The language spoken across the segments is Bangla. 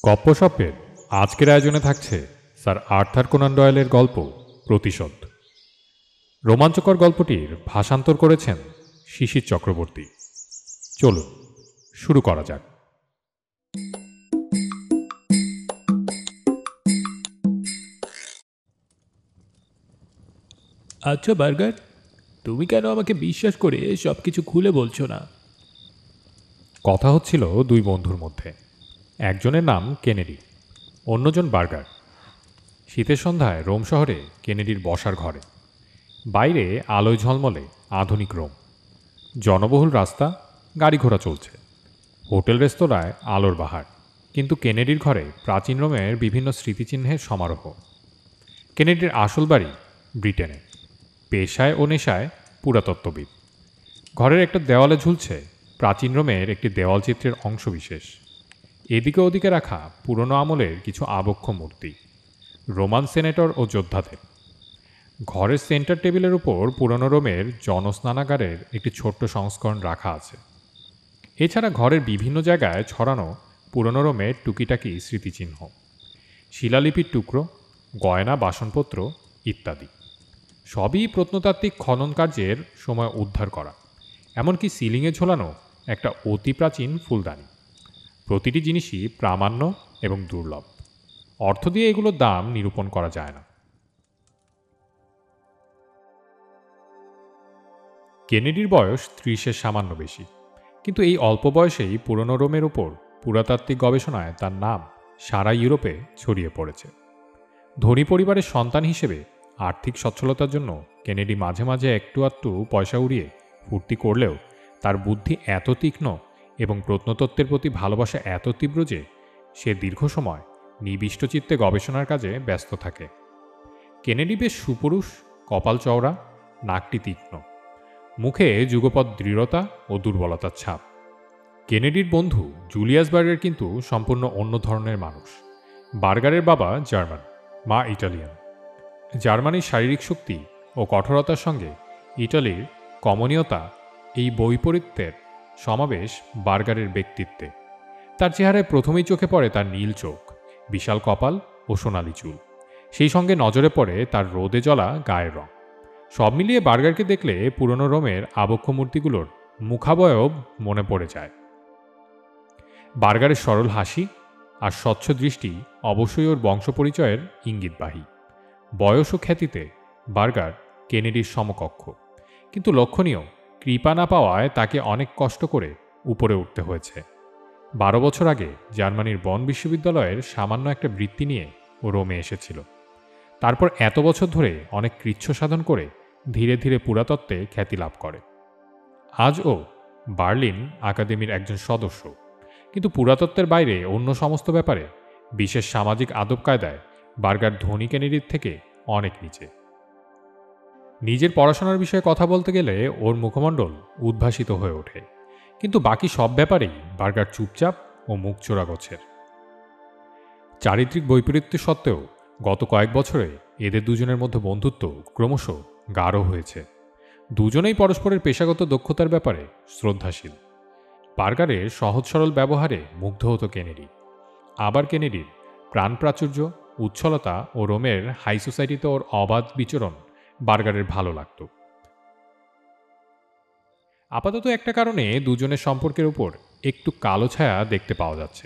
গপ্পসপ্পের আজকের আয়োজনে থাকছে স্যার আর্থার কোনান ডয়েলের গল্প প্রতিশোধ। রোমাঞ্চকর গল্পটির ভাষান্তর করেছেন শিশির চক্রবর্তী। চলুন শুরু করা যাক। আচ্ছা বার্গার, তুমি কেন আমাকে বিশ্বাস করে সব কিছু খুলে বলছো না? কথা হচ্ছিল দুই বন্ধুর মধ্যে। একজনের নাম কেনেডি, অন্যজন বার্গার। শীতের সন্ধ্যায় রোম শহরে কেনেডির বসার ঘরে। বাইরে আলোয় ঝলমলে আধুনিক রোম, জনবহুল রাস্তা, গাড়ি ঘোড়া চলছে, হোটেল রেস্তোরাঁয় আলোর বাহার। কিন্তু কেনেডির ঘরে প্রাচীন রোমের বিভিন্ন স্মৃতিচিহ্নের সমারোহ। কেনেডির আসল বাড়ি ব্রিটেনে, পেশায় ও নেশায় পুরাতত্ত্ববিদ। ঘরের একটা দেওয়ালে ঝুলছে প্রাচীন রোমের একটি দেওয়ালচিত্রের অংশবিশেষ। এদিকে ওদিকে রাখা পুরনো আমলের কিছু আবক্ষ মূর্তি, রোমান সেনেটর ও যোদ্ধাদের। ঘরের সেন্টার টেবিলের উপর পুরনো রোমের জনস্নানাগারের একটি ছোট্ট সংস্করণ রাখা আছে। এছাড়া ঘরের বিভিন্ন জায়গায় ছড়ানো পুরনো রোমের টুকিটাকি স্মৃতিচিহ্ন, শিলালিপির টুকরো, গয়না, বাসনপত্র ইত্যাদি। সবই প্রত্নতাত্ত্বিক খনন কার্যের সময় উদ্ধার করা। এমনকি সিলিংয়ে ঝোলানো একটা অতি প্রাচীন ফুলদানি। প্রতিটি জিনিসই প্রামাণ্য এবং দুর্লভ। অর্থ দিয়ে এগুলোর দাম নিরূপণ করা যায় না। কেনেডির বয়স 30-এর সামান্য বেশি, কিন্তু এই অল্প বয়সেই পুরনো রোমের ওপর পুরাতাত্ত্বিক গবেষণায় তার নাম সারা ইউরোপে ছড়িয়ে পড়েছে। ধনী পরিবারের সন্তান হিসেবে আর্থিক সচ্ছলতার জন্য কেনেডি মাঝে মাঝে একটু আধটু পয়সা উড়িয়ে ফুর্তি করলেও তার বুদ্ধি এত তীক্ষ্ণ এবং প্রত্নতত্ত্বের প্রতি ভালোবাসা এত তীব্র যে সে দীর্ঘ সময় নিবিষ্ট চিত্তে গবেষণার কাজে ব্যস্ত থাকে। কেনেডি বেশ সুপুরুষ, কপাল চওড়া, নাকটি তীক্ষ্ণ, মুখে যুগপৎ দৃঢ়তা ও দুর্বলতার ছাপ। কেনেডির বন্ধু জুলিয়াস বার্গার কিন্তু সম্পূর্ণ অন্য ধরনের মানুষ। বার্গারের বাবা জার্মান, মা ইটালিয়ান। জার্মানির শারীরিক শক্তি ও কঠোরতার সঙ্গে ইটালির কমনীয়তা, এই বৈপরীত্যের সমাবেশ বার্গারের ব্যক্তিত্বে। তার চেহারায় প্রথমেই চোখে পড়ে তার নীল চোখ, বিশাল কপাল ও সোনালি চুল। সেই সঙ্গে নজরে পড়ে তার রোদে জ্বলা গায়ের রং। সব মিলিয়ে বার্গারকে দেখলে পুরনো রোমের আবক্ষ মূর্তিগুলোর মুখাবয়ব মনে পড়ে যায়। বার্গারের সরল হাসি আর স্বচ্ছ দৃষ্টি অবশ্যই ওর বংশপরিচয়ের ইঙ্গিতবাহী। বয়স ও খ্যাতিতে বার্গার কেনেডির সমকক্ষ, কিন্তু লক্ষণীয় কৃপা না পাওয়ায় তাকে অনেক কষ্ট করে উপরে উঠতে হয়েছে। 12 বছর আগে জার্মানির বন বিশ্ববিদ্যালয়ের সামান্য একটা বৃত্তি নিয়ে ও রোমে এসেছিল। তারপর এত বছর ধরে অনেক কৃচ্ছ সাধন করে ধীরে ধীরে পুরাতত্ত্বে খ্যাতি লাভ করে। আজ ও বার্লিন আকাদেমির একজন সদস্য, কিন্তু পুরাতত্ত্বের বাইরে অন্য সমস্ত ব্যাপারে, বিশেষ সামাজিক আদব কায়দায় বার্গার ধনী কেনেডির থেকে অনেক নিচে। নিজের পড়াশোনার বিষয়ে কথা বলতে গেলে ওর মুখমণ্ডল উদ্ভাসিত হয়ে ওঠে, কিন্তু বাকি সব ব্যাপারেই বার্গার চুপচাপ ও মুখ চোরা গোছের। চারিত্রিক বৈপরীত্য সত্ত্বেও গত কয়েক বছরে এদের দুজনের মধ্যে বন্ধুত্ব ক্রমশ গাঢ় হয়েছে। দুজনেই পরস্পরের পেশাগত দক্ষতার ব্যাপারে শ্রদ্ধাশীল। বার্গারের সহজ সরল ব্যবহারে মুগ্ধ হতো কেনেডি। আবার কেনেডির প্রাণপ্রাচুর্য, উচ্ছলতা ও রোমের হাই সোসাইটিতে ওর অবাধ বিচরণ বার্গারের ভালো লাগত। আপাতত একটা কারণে দুজনের সম্পর্কের উপর একটু কালো ছায়া দেখতে পাওয়া যাচ্ছে।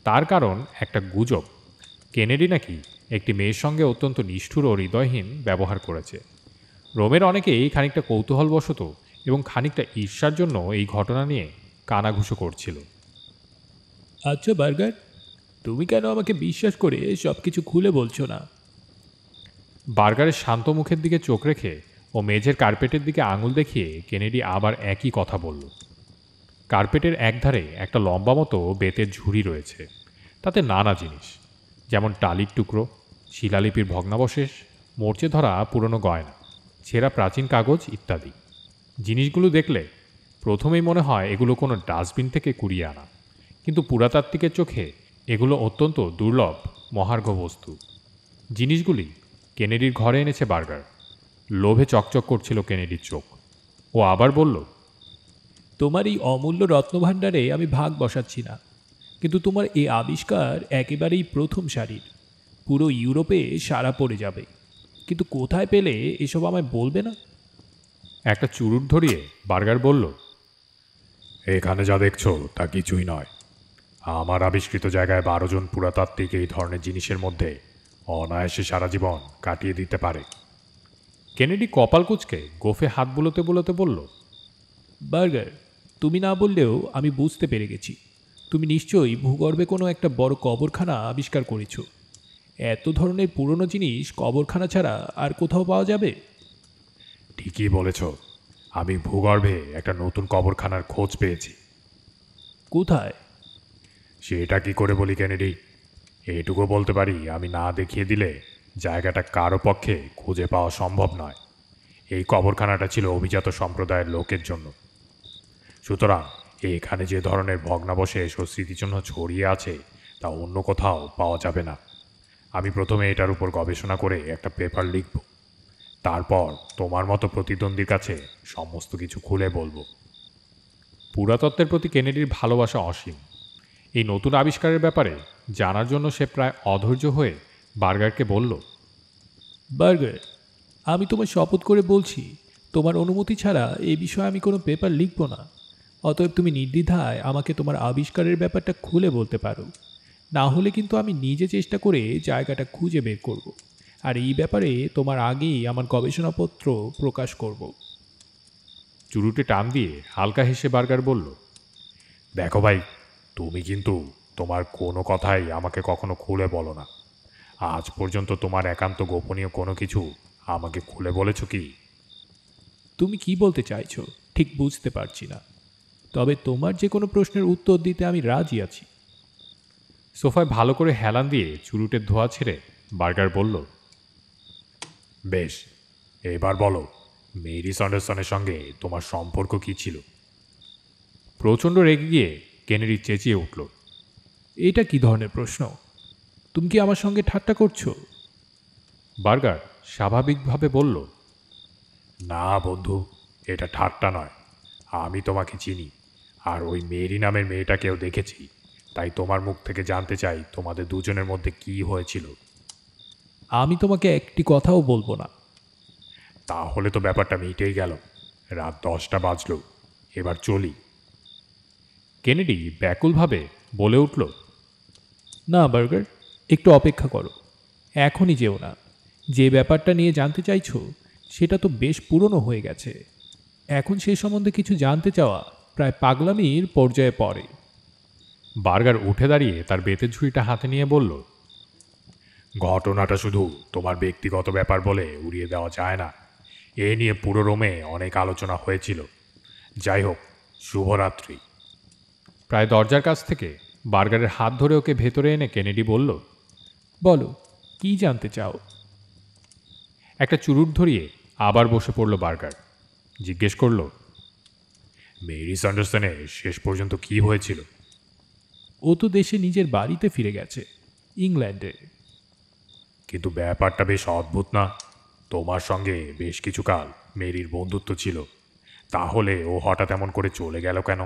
তার কারণ একটা গুজব, কেনেডি নাকি একটি মেয়ের সঙ্গে অত্যন্ত নিষ্ঠুর ও হৃদয়হীন ব্যবহার করেছে। রোমের অনেকেই খানিকটা কৌতূহলবশত এবং খানিকটা ঈর্ষার জন্য এই ঘটনা নিয়ে কানাঘুষো করছিল। আচ্ছা বার্গার, তুমি কেন আমাকে বিশ্বাস করে সব কিছু খুলে বলছো না? বার্গারের শান্ত মুখের দিকে চোখ রেখে ও মেঝের কার্পেটের দিকে আঙুল দেখিয়ে কেনেডি আবার একই কথা বলল। কার্পেটের একধারে একটা লম্বা মতো বেতের ঝুড়ি রয়েছে, তাতে নানা জিনিস, যেমন টালির টুকরো, শিলালিপির ভগ্নাবশেষ, মরচে ধরা পুরনো গয়না, ছেঁড়া প্রাচীন কাগজ ইত্যাদি। জিনিসগুলো দেখলে প্রথমেই মনে হয় এগুলো কোনো ডাস্টবিন থেকে কুড়িয়ে আনা, কিন্তু পুরাতাত্ত্বিকের চোখে এগুলো অত্যন্ত দুর্লভ মহার্ঘ বস্তু। জিনিসগুলি কেনেডির ঘরে এনেছে বার্গার। লোভে চকচক করছিল কেনেডির চোখ। ও আবার বলল, তোমার এই অমূল্য রত্নভাণ্ডারে আমি ভাগ বসাচ্ছি না, কিন্তু তোমার এই আবিষ্কার একেবারেই প্রথম সারির, পুরো ইউরোপে সাড়া পড়ে যাবে। কিন্তু কোথায় পেলে এসব আমায় বলবে না? একটা চুরুট ধরিয়ে বার্গার বলল, এখানে যা দেখছো তা কিছুই নয়। আমার আবিষ্কৃত জায়গায় 12 জন পুরাতাত্ত্বিক এই ধরনের জিনিসের মধ্যে অনায়াসে সারা জীবন কাটিয়ে দিতে পারে। কেনেডি কপাল কুঁচকে গোফে হাত বুলোতে বুলোতে বলল, বার্গার, তুমি না বললেও আমি বুঝতে পেরে গেছি। তুমি নিশ্চয়ই ভূগর্ভে কোনো একটা বড় কবরখানা আবিষ্কার করেছো। এত ধরনের পুরনো জিনিস কবরখানা ছাড়া আর কোথাও পাওয়া যাবে? ঠিকই বলেছ, আমি ভূগর্ভে একটা নতুন কবরখানার খোঁজ পেয়েছি। কোথায়? সেটা কি করে বলি কেনেডি? এটুকু বলতে পারি, আমি না দেখিয়ে দিলে জায়গাটা কারো পক্ষে খুঁজে পাওয়া সম্ভব নয়। এই কবরখানাটা ছিল অভিজাত সম্প্রদায়ের লোকের জন্য। সুতরাং এখানে যে ধরনের ভগ্নাবশেষ ও স্মৃতিচিহ্ন ছড়িয়ে আছে তা অন্য কোথাও পাওয়া যাবে না। আমি প্রথমে এটার উপর গবেষণা করে একটা পেপার লিখব, তারপর তোমার মতো প্রতিদ্বন্দ্বীর কাছে সমস্ত কিছু খুলে বলবো। পুরাতত্ত্বের প্রতি কেনেডির ভালোবাসা অসীম। এই নতুন আবিষ্কারের ব্যাপারে জানার জন্য সে প্রায় অধৈর্য হয়ে বার্গারকে বলল, বার্গার, আমি তোমার শপথ করে বলছি, তোমার অনুমতি ছাড়া এই বিষয়ে আমি কোনো পেপার লিখব না। অতএব তুমি নির্দ্বিধায় আমাকে তোমার আবিষ্কারের ব্যাপারটা খুলে বলতে পারো। না হলে কিন্তু আমি নিজে চেষ্টা করে জায়গাটা খুঁজে বের করব। আর এই ব্যাপারে তোমার আগেই আমার গবেষণাপত্র প্রকাশ করব। চুরুটে টান দিয়ে হালকা হেসে বার্গার বলল, দেখো ভাই, তুমি কিন্তু তোমার কোনো কথাই আমাকে কখনো খুলে বলো না। আজ পর্যন্ত তোমার একান্ত গোপনীয় কোনো কিছু আমাকে খুলে বলেছ কি? তুমি কি বলতে চাইছো ঠিক বুঝতে পারছি না, তবে তোমার যে কোনো প্রশ্নের উত্তর দিতে আমি রাজি আছি। সোফায় ভালো করে হেলান দিয়ে চুরুটের ধোয়া ছেড়ে বার্গার বলল, বেশ, এবার বলো, মেরি স্যান্ডারসনের সঙ্গে তোমার সম্পর্ক কি ছিল? প্রচণ্ড রেগে গিয়ে কেনেডি চেঁচিয়ে উঠল, এটা কি ধরনের প্রশ্ন? তুমি কি আমার সঙ্গে ঠাট্টা করছো? বার্গার স্বাভাবিকভাবে বলল, না বন্ধু, এটা ঠাট্টা নয়। আমি তোমাকে চিনি, আর ওই মেরি নামের মেয়েটাকেও দেখেছি। তাই তোমার মুখ থেকে জানতে চাই তোমাদের দুজনের মধ্যে কি হয়েছিল। আমি তোমাকে একটি কথাও বলবো না। তাহলে তো ব্যাপারটা মিটেই গেল। রাত 10টা বাজল, এবার চলি। কেনেডি ব্যাকুলভাবে বলে উঠল, না বার্গার, একটু অপেক্ষা করো। এখনই যেও না। যে ব্যাপারটা নিয়ে জানতে চাইছো সেটা তো বেশ পুরনো হয়ে গেছে। এখন সে সম্বন্ধে কিছু জানতে চাওয়া প্রায় পাগলামির পর্যায়ে পড়ে। বার্গার উঠে দাঁড়িয়ে তার বেতের ঝুড়িটা হাতে নিয়ে বলল, ঘটনাটা শুধু তোমার ব্যক্তিগত ব্যাপার বলে উড়িয়ে দেওয়া যায় না। এ নিয়ে পুরো রোমে অনেক আলোচনা হয়েছিল। যাই হোক, শুভরাত্রি। প্রায় দরজার কাছ থেকে বার্গারের হাত ধরে ওকে ভেতরে এনে কেনেডি বলল, বলো, কি জানতে চাও? একটা চুরুট ধরিয়ে আবার বসে পড়ল বার্গার। জিজ্ঞেস করল, মেরি স্যান্ডারসনের শেষ পর্যন্ত কি হয়েছিল? ও তো দেশে নিজের বাড়িতে ফিরে গেছে, ইংল্যান্ডে। কিন্তু ব্যাপারটা বেশ অদ্ভুত না? তোমার সঙ্গে বেশ কিছুকাল মেরির বন্ধুত্ব ছিল, তাহলে ও হঠাৎ এমন করে চলে গেল কেন?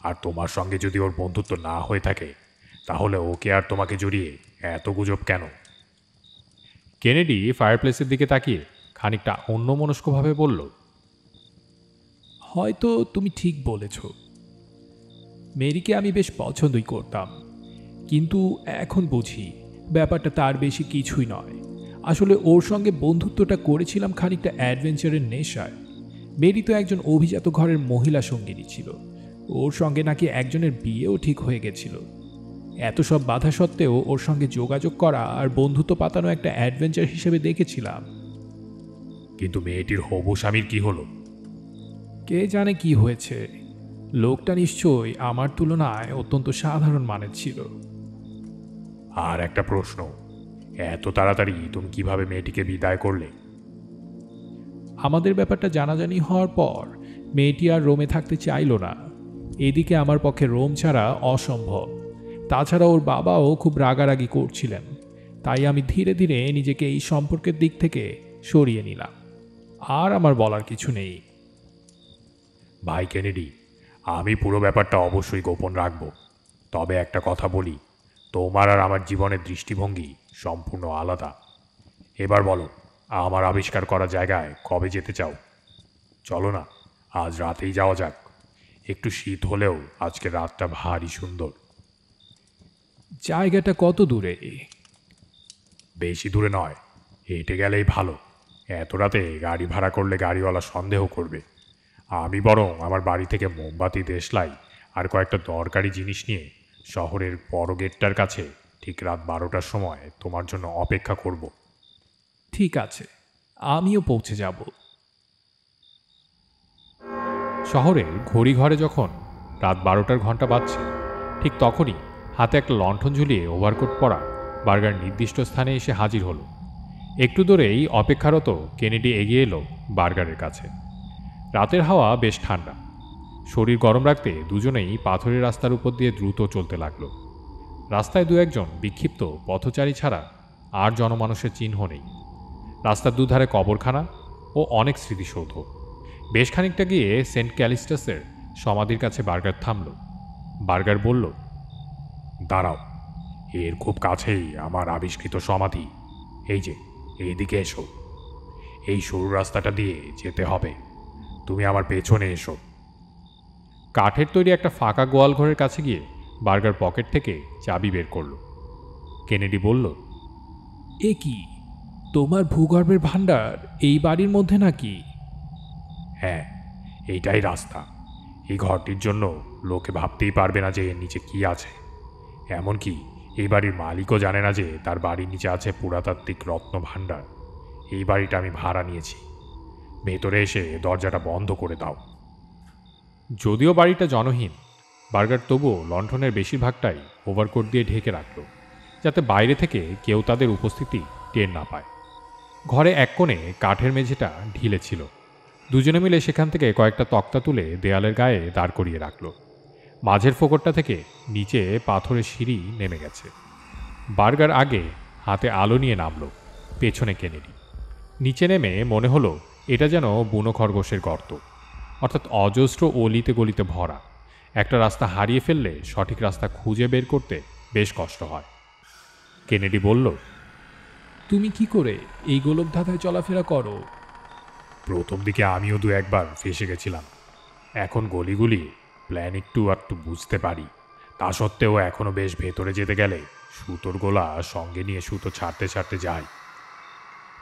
আর তোমার সঙ্গে যদি ওর বন্ধুত্ব না হয়ে থাকে, তাহলে ওকে আর তোমাকে জড়িয়ে এত গুজব কেন? কেনেডি ফায়ারপ্লেসের দিকে তাকিয়ে খানিকটা অন্যমনস্কভাবে বলল, হয়তো তুমি ঠিক বলেছ। মেরিকে আমি বেশ পছন্দই করতাম, কিন্তু এখন বুঝি ব্যাপারটা তার বেশি কিছুই নয়। আসলে ওর সঙ্গে বন্ধুত্বটা করেছিলাম খানিকটা অ্যাডভেঞ্চারের নেশায়। মেরি তো একজন অভিজাত ঘরের মহিলা সঙ্গিনী ছিল। ওর সঙ্গে নাকি একজনের বিয়েও ঠিক হয়ে গেছিল। এত সব বাধা সত্ত্বেও ওর সঙ্গে যোগাযোগ করা আর বন্ধুত্ব পাতানো একটা অ্যাডভেঞ্চার হিসেবে দেখেছিলাম। কিন্তু মেয়েটির হবু স্বামীর কি হলো? কে জানে কি হয়েছে। লোকটা নিশ্চয়ই আমার তুলনায় অত্যন্ত সাধারণ মানের ছিল। আর একটা প্রশ্ন, এত তাড়াতাড়ি তুমি কিভাবে মেয়েটিকে বিদায় করলে? আমাদের ব্যাপারটা জানাজানি হওয়ার পর মেয়েটি আর রোমে থাকতে চাইল না। এদিকে আমার পক্ষে রোম ছাড়া অসম্ভব। তাছাড়া ওর বাবাও খুব রাগারাগি করছিলেন। তাই আমি ধীরে ধীরে নিজেকে এই সম্পর্কের দিক থেকে সরিয়ে নিলাম। আর আমার বলার কিছু নেই। ভাই কেনেডি, আমি পুরো ব্যাপারটা অবশ্যই গোপন রাখব। তবে একটা কথা বলি, তোমার আর আমার জীবনের দৃষ্টিভঙ্গি সম্পূর্ণ আলাদা। এবার বলো, আমার আবিষ্কার করা জায়গায় কবে যেতে চাও? চলো না, আজ রাতেই যাওয়া যাক। একটু শীত হলেও আজকের রাতটা ভারী সুন্দর। জায়গাটা কত দূরে? বেশি দূরে নয়, হেঁটে গেলেই ভালো। এত রাতে গাড়ি ভাড়া করলে গাড়িওয়ালা সন্দেহ করবে। আমি বরং আমার বাড়ি থেকে মোমবাতি, দেশলাই আর কয়েকটা দরকারি জিনিস নিয়ে শহরের বড় গেটটার কাছে ঠিক রাত 12টার সময় তোমার জন্য অপেক্ষা করব। ঠিক আছে, আমিও পৌঁছে যাব। শহরের ঘড়িঘরে যখন রাত 12টার ঘন্টা বাজছে, ঠিক তখনই হাতে একটা লণ্ঠন ঝুলিয়ে ওভারকোট পরা বার্গার নির্দিষ্ট স্থানে এসে হাজির হলো। একটু দূরেই অপেক্ষারত কেনেডি এগিয়ে এলো বার্গারের কাছে। রাতের হাওয়া বেশ ঠান্ডা। শরীর গরম রাখতে দুজনেই পাথরের রাস্তার উপর দিয়ে দ্রুত চলতে লাগলো। রাস্তায় দু একজন বিক্ষিপ্ত পথচারী ছাড়া আর জনমানুষের চিহ্ন নেই। রাস্তার দুধারে কবরখানা ও অনেক স্মৃতিসৌধ। বেশ খানিকটা গিয়ে সেন্ট ক্যালিস্টাসের সমাধির কাছে বার্গার থামল। বার্গার বলল, দাঁড়াও, এর খুব কাছেই আমার আবিষ্কৃত সমাধি। এই যে, এইদিকে এসো। এই সরু রাস্তাটা দিয়ে যেতে হবে। তুমি আমার পেছনে এসো। কাঠের তৈরি একটা ফাঁকা গোয়াল ঘরের কাছে গিয়ে বার্গার পকেট থেকে চাবি বের করল। কেনেডি বলল, এ কি, তোমার ভূগর্ভের ভাণ্ডার এই বাড়ির মধ্যে নাকি? হ্যাঁ, এইটাই রাস্তা। এই ঘরটির জন্য লোকে ভাবতেই পারবে না যে এর নিচে কি আছে। এমনকি এই বাড়ির মালিকও জানে না যে তার বাড়ির নিচে আছে পুরাতাত্ত্বিক রত্ন ভাণ্ডার। এই বাড়িটা আমি ভাড়া নিয়েছি। ভেতরে এসে দরজাটা বন্ধ করে দাও। যদিও বাড়িটা জনহীন, বার্গার তবুও লণ্ঠনের বেশিরভাগটাই ওভারকোট দিয়ে ঢেকে রাখল, যাতে বাইরে থেকে কেউ তাদের উপস্থিতি টের না পায়। ঘরে এক কোণে কাঠের মেঝেটা ঢিলে ছিল। দুজনে মিলে সেখান থেকে কয়েকটা তক্তা তুলে দেয়ালের গায়ে দাঁড় করিয়ে রাখল। মাঝের ফোকরটা থেকে নিচে পাথরের সিঁড়ি নেমে গেছে। বার্গার আগে হাতে আলো নিয়ে নামল, পেছনে কেনেডি। নিচে নেমে মনে হলো এটা যেন বুনো খরগোশের গর্ত, অর্থাৎ অজস্র অলিতে গলিতে ভরা। একটা রাস্তা হারিয়ে ফেললে সঠিক রাস্তা খুঁজে বের করতে বেশ কষ্ট হয়। কেনেডি বলল, তুমি কি করে এই গোলকধাঁধায় চলাফেরা করো? প্রথম দিকে আমিও দু একবার ফেসে গেছিলাম। এখন গলিগুলি প্ল্যান একটু একটু বুঝতে পারি। তা সত্ত্বেও এখনও বেশ ভেতরে যেতে গেলে সুতোর গোলা সঙ্গে নিয়ে সুতো ছাড়তে ছাড়তে যাই।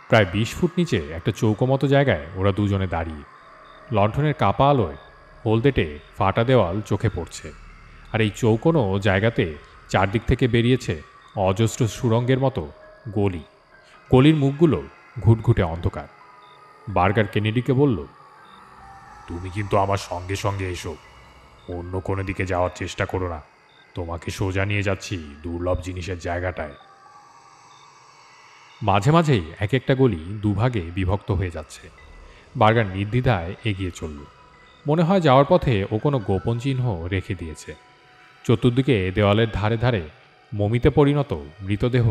প্রায় 20 ফুট নিচে একটা চৌকো মতো জায়গায় ওরা দুজনে দাঁড়িয়ে। লণ্ঠনের কাপা আলোয় হলদেটে ফাটা দেওয়াল চোখে পড়ছে, আর এই চৌকোনো জায়গাতে চারদিক থেকে বেরিয়েছে অজস্র সুড়ঙ্গের মতো গলি। গলির মুখগুলো ঘুটঘুটে অন্ধকার। বার্গার কেনেডিকে বলল, তুমি কিন্তু আমার সঙ্গে সঙ্গে এসো। অন্য কোনো দিকে যাওয়ার চেষ্টা করো না। তোমাকে সোজা নিয়ে যাচ্ছি দুর্লভ জিনিসের জায়গাটায়। মাঝে মাঝেই এক একটা গলি দুভাগে বিভক্ত হয়ে যাচ্ছে। বার্গার নির্দ্বিধায় এগিয়ে চলল। মনে হয় যাওয়ার পথে ও কোনো গোপন চিহ্ন রেখে দিয়েছে। চতুর্দিকে দেওয়ালের ধারে ধারে মমিতে পরিণত মৃতদেহ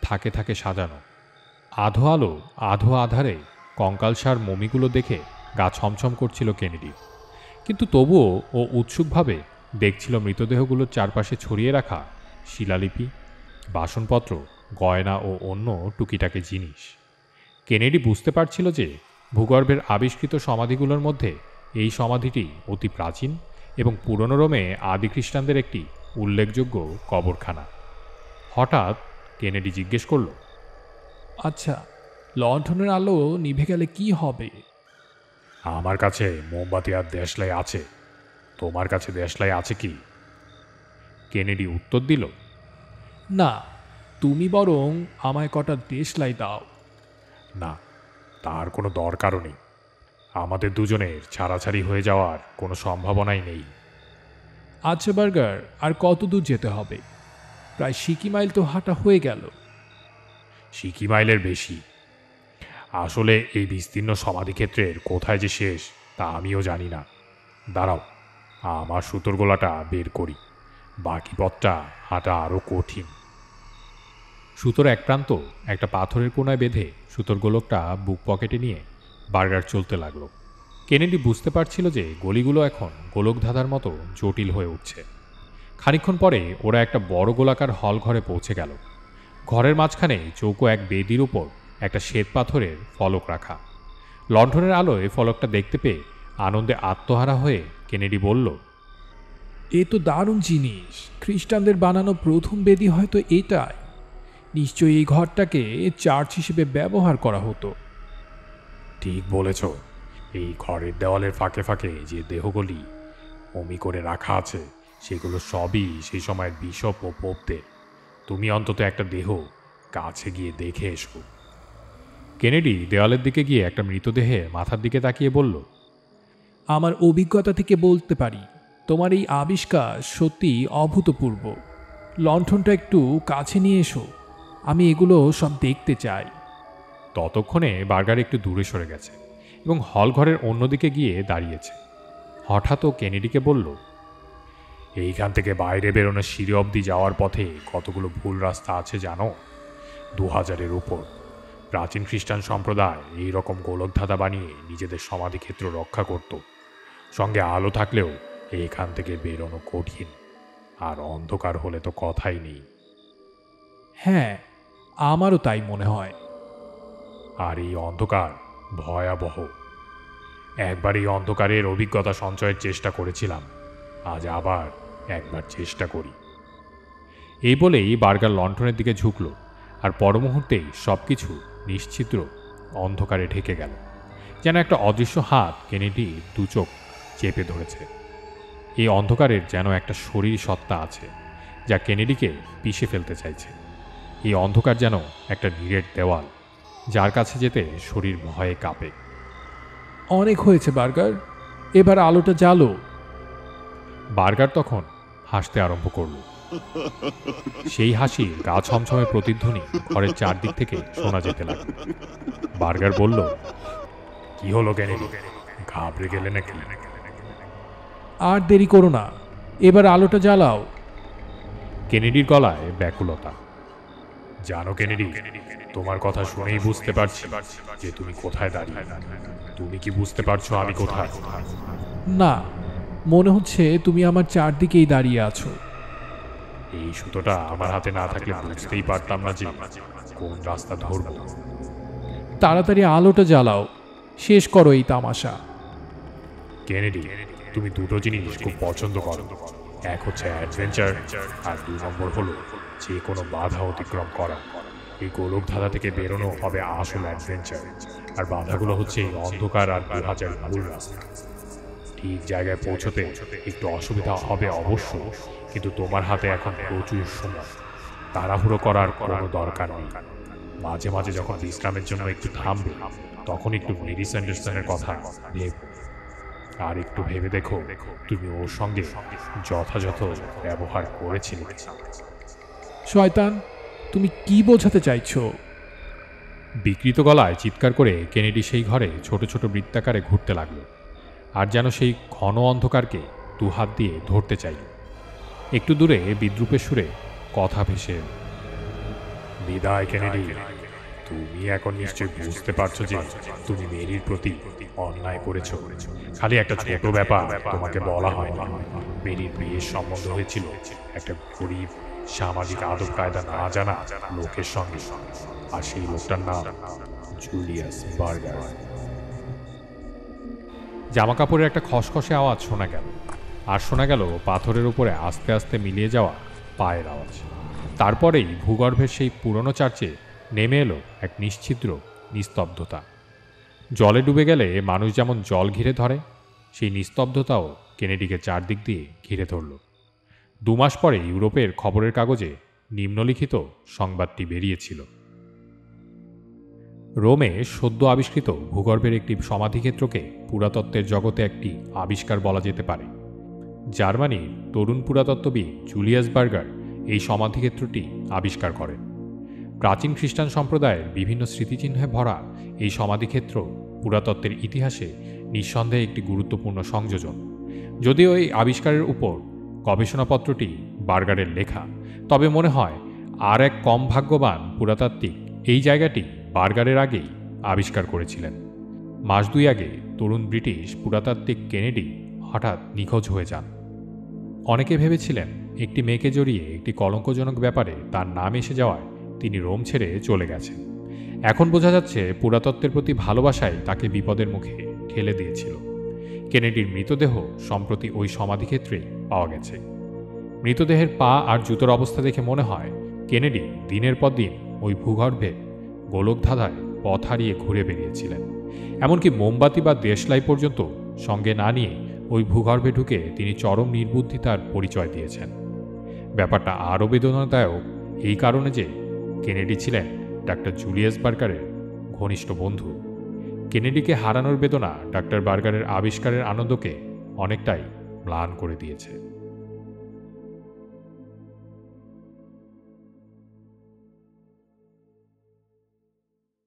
থাকে থাকে সাজানো। আধো আলো আধো আধারে কঙ্কালসার মমিগুলো দেখে গা ছমছম করছিল কেনেডি। কিন্তু তবুও ও উৎসুকভাবে দেখছিল মৃতদেহগুলোর চারপাশে ছড়িয়ে রাখা শিলালিপি, বাসনপত্র, গয়না ও অন্য টুকিটাকি জিনিস। কেনেডি বুঝতে পারছিল যে ভূগর্ভের আবিষ্কৃত সমাধিগুলোর মধ্যে এই সমাধিটি অতি প্রাচীন এবং পুরনো রোমে আদি খ্রিস্টানদের একটি উল্লেখযোগ্য কবরখানা। হঠাৎ কেনেডি জিজ্ঞেস করল, আচ্ছা, লণ্ঠনের আলো নিভে গেলে কি হবে? আমার কাছে মোমবাতি আর দেশলাই আছে। তোমার কাছে দেশলাই আছে কি? কেনেডি উত্তর দিল, না, তুমি বরং আমায় কটা দেশলাই দাও। না, তার কোনো দরকারও নেই। আমাদের দুজনের ছাড়াছাড়ি হয়ে যাওয়ার কোনো সম্ভাবনাই নেই। আচ্ছা বার্গার, আর কত দূর যেতে হবে? প্রায় সিকি মাইল তো হাঁটা হয়ে গেল। সিকি মাইলের বেশি। আসলে এই বিস্তীর্ণ সমাধিক্ষেত্রের কোথায় যে শেষ তা আমিও জানি না। দাঁড়াও, আমার সুতোর গোলাটা বের করি। বাকি পথটা হাঁটা আরও কঠিন। সুতোর এক প্রান্ত একটা পাথরের কোণায় বেঁধে সুতোর গোলকটা বুক পকেটে নিয়ে বার্গার চলতে লাগলো। কেনেডি বুঝতে পারছিল যে গলিগুলো এখন গোলকধাঁধার মতো জটিল হয়ে উঠছে। খানিকক্ষণ পরে ওরা একটা বড় গোলাকার হল ঘরে পৌঁছে গেল। ঘরের মাঝখানে চৌকো এক বেদির উপর একটা শ্বেত পাথরের ফলক রাখা। লণ্ঠনের আলোয় ফলকটা দেখতে পেয়ে আনন্দে আত্মহারা হয়ে কেনেডি বলল, এ তো দারুণ জিনিস। খ্রিস্টানদের বানানো প্রথম বেদি হয়তো এটাই। নিশ্চয়ই এই ঘরটাকে চার্চ হিসেবে ব্যবহার করা হতো। ঠিক বলেছ। এই ঘরের দেওয়ালের ফাঁকে ফাঁকে যে দেহগুলি মমি করে রাখা আছে সেগুলো সবই সেই সময়ের বিশপ ও পোপদের। তুমি অন্তত একটা দেহ কাছে গিয়ে দেখে এসো। কেনেডি দেওয়ালের দিকে গিয়ে একটা মৃতদেহে মাথার দিকে তাকিয়ে বলল, আমার অভিজ্ঞতা থেকে বলতে পারি, তোমার এই আবিষ্কার সত্যি অভূতপূর্ব। লণ্ঠনটা একটু কাছে নিয়ে এসো, আমি এগুলো সব দেখতে চাই। ততক্ষণে বার্গার একটু দূরে সরে গেছে এবং হল ঘরের অন্যদিকে গিয়ে দাঁড়িয়েছে। হঠাৎ ও কেনেডিকে বলল, এইখান থেকে বাইরে বেরোনোর সিঁড়ি অবধি যাওয়ার পথে কতগুলো ভুল রাস্তা আছে জানো? 2000-এর উপর। প্রাচীন খ্রিস্টান সম্প্রদায় এই রকম গোলকধাঁধা বানিয়ে নিজেদের সমাধিক্ষেত্র রক্ষা করত। সঙ্গে আলো থাকলেও এইখান থেকে বেরোনো কঠিন, আর অন্ধকার হলে তো কথাই নেই। হ্যাঁ, আমারও তাই মনে হয়। আর এই অন্ধকার ভয়াবহ। একবার এই অন্ধকারের অভিজ্ঞতা সঞ্চয়ের চেষ্টা করেছিলাম, আজ আবার একবার চেষ্টা করি। এই বলেই বার্গার লণ্ঠনের দিকে ঝুঁকল, আর পরমুহূর্তেই সব কিছু নিশ্চিদ্র অন্ধকারে ঢেকে গেল। যেন একটা অদৃশ্য হাত কেনেডির দু চোখ চেপে ধরেছে। এই অন্ধকারের যেন একটা শরীর সত্তা আছে যা কেনেডিকে পিষে ফেলতে চাইছে। এই অন্ধকার যেন একটা নিরেট দেওয়াল, যার কাছে যেতে শরীর ভয়ে কাঁপে। অনেক হয়েছে বার্গার, এবার আলোটা জ্বালো। বার্গার তখন হাসতে আরম্ভ করল। সেই হাসির গা ছমছমে প্রতিধ্বনি ঘরের চারদিক থেকে শোনা যেতে লাগল। বার্গার বলল, কি হলো কেনেডি, ঘাবড়ে গেলে নাকি? আর দেরি করো না, এবার আলোটা জ্বালাও। কেনেডির গলায় ব্যাকুলতা। জানো কেনেডি, তোমার কথা শুনেই বুঝতে পারছি যে তুমি কোথায় দাঁড়িয়ে। তুমি কি বুঝতে পারছো আমি কোথায়? না, মনে হচ্ছে তুমি আমার চারদিকেই দাঁড়িয়ে আছো। এই সুতোটা আমার হাতে না থাকলে বুঝতেই পারতাম না যে কোন রাস্তা ধরব। তাড়াতাড়ি আলোটা জ্বালাও, শেষ করো এই তামাশা। কেনেডি, তুমি দুটো জিনিস খুব পছন্দ করো। এক হচ্ছে অ্যাডভেঞ্চার, আর 2 নম্বর হলো যে কোনো বাধা অতিক্রম করা। এই গোলকধাঁধা থেকে বেরোনো হবে আসল অ্যাডভেঞ্চার, আর বাধাগুলো হচ্ছে এই অন্ধকার আর 2000 ভুল রাস্তা। ঠিক জায়গায় পৌঁছতে একটু অসুবিধা হবে অবশ্য, কিন্তু তোমার হাতে এখন প্রচুর সময়। তাড়াহুড়ো করার কোনো দরকার নেই। মাঝে মাঝে যখন বিশ্রামের জন্য একটু থামবে, তখন একটু মেরি স্যান্ডারসনের কথা ভেবো। আর একটু ভেবে দেখো তুমি ওর সঙ্গে যথাযথ ব্যবহার করেছিলে। শয়তান, তুমি কি বোঝাতে চাইছো? বিকৃত গলায় চিৎকার করে কেনেডি সেই ঘরে ছোট ছোট বৃত্তাকারে ঘুরতে লাগল, আর যেন সেই ঘন অন্ধকারকে দুহাত দিয়ে ধরতে চাইল। একটু দূরে বিদ্রুপের সুরে কথা ভেসে এল, বিদায় কেনেডি, তুমি এখন নিশ্চয়ই বুঝতে পারছো যে তুমি মেরির প্রতি অন্যায় করেছো। খালি একটা ছোট ব্যাপার তোমাকে বলা হয় না। মেরির বিয়ের সম্বন্ধ হয়েছিল একটা গরিব, সামাজিক আদব কায়দা না জানা লোকের সঙ্গে, আর সেই লোকটার নাম জুলিয়াস বার্গার। জামা কাপড়ের একটা খসখসে আওয়াজ শোনা গেল, আর শোনা গেল পাথরের উপরে আস্তে আস্তে মিলিয়ে যাওয়া পায়ের আওয়াজ। তারপরেই ভূগর্ভের সেই পুরনো চার্চে নেমে এলো এক নিশ্ছিদ্র নিস্তব্ধতা। জলে ডুবে গেলে মানুষ যেমন জল ঘিরে ধরে, সেই নিস্তব্ধতাও কেনেডিকে চারদিক দিয়ে ঘিরে ধরল। 2 মাস পরে ইউরোপের খবরের কাগজে নিম্নলিখিত সংবাদটি বেরিয়েছিল। রোমে সদ্য আবিষ্কৃত ভূগর্ভের একটি সমাধিক্ষেত্রকে পুরাতত্ত্বের জগতে একটি আবিষ্কার বলা যেতে পারে। জার্মানির তরুণ পুরাতত্ত্ববিদ জুলিয়াস বার্গার এই সমাধিক্ষেত্রটি আবিষ্কার করেন। প্রাচীন খ্রিস্টান সম্প্রদায়ের বিভিন্ন স্মৃতিচিহ্নে ভরা এই সমাধিক্ষেত্র পুরাতত্ত্বের ইতিহাসে নিঃসন্দেহে একটি গুরুত্বপূর্ণ সংযোজন। যদিও এই আবিষ্কারের উপর গবেষণাপত্রটি বার্গারের লেখা, তবে মনে হয় আর এক কম ভাগ্যবান পুরাতাত্ত্বিক এই জায়গাটি বার্গারের আগেই আবিষ্কার করেছিলেন। মাস 2 আগে তরুণ ব্রিটিশ পুরাতাত্ত্বিক কেনেডি হঠাৎ নিখোঁজ হয়ে যান। অনেকে ভেবেছিলেন একটি মেয়েকে জড়িয়ে একটি কলঙ্কজনক ব্যাপারে তার নাম এসে যাওয়ায় তিনি রোম ছেড়ে চলে গেছেন। এখন বোঝা যাচ্ছে পুরাতত্ত্বের প্রতি ভালোবাসাই তাকে বিপদের মুখে ঠেলে দিয়েছিল। কেনেডির মৃতদেহ সম্প্রতি ওই সমাধিক্ষেত্রেই পাওয়া গেছে। মৃতদেহের পা আর জুতোর অবস্থা দেখে মনে হয় কেনেডি দিনের পর দিন ওই ভূগর্ভে গোলকধাঁধায় পথ হারিয়ে ঘুরে বেরিয়েছিলেন। এমনকি মোমবাতি বা দেশলাই পর্যন্ত সঙ্গে না নিয়ে ওই ভূগর্ভে ঢুকে তিনি চরম নির্বুদ্ধিতার পরিচয় দিয়েছেন। ব্যাপারটা আরও বেদনাদায়ক এই কারণে যে কেনেডি ছিলেন ডাক্তার জুলিয়াস বার্গারের ঘনিষ্ঠ বন্ধু। কেনেডিকে হারানোর বেদনা ডাক্তার বার্গারের আবিষ্কারের আনন্দকে অনেকটাই ম্লান করে দিয়েছে।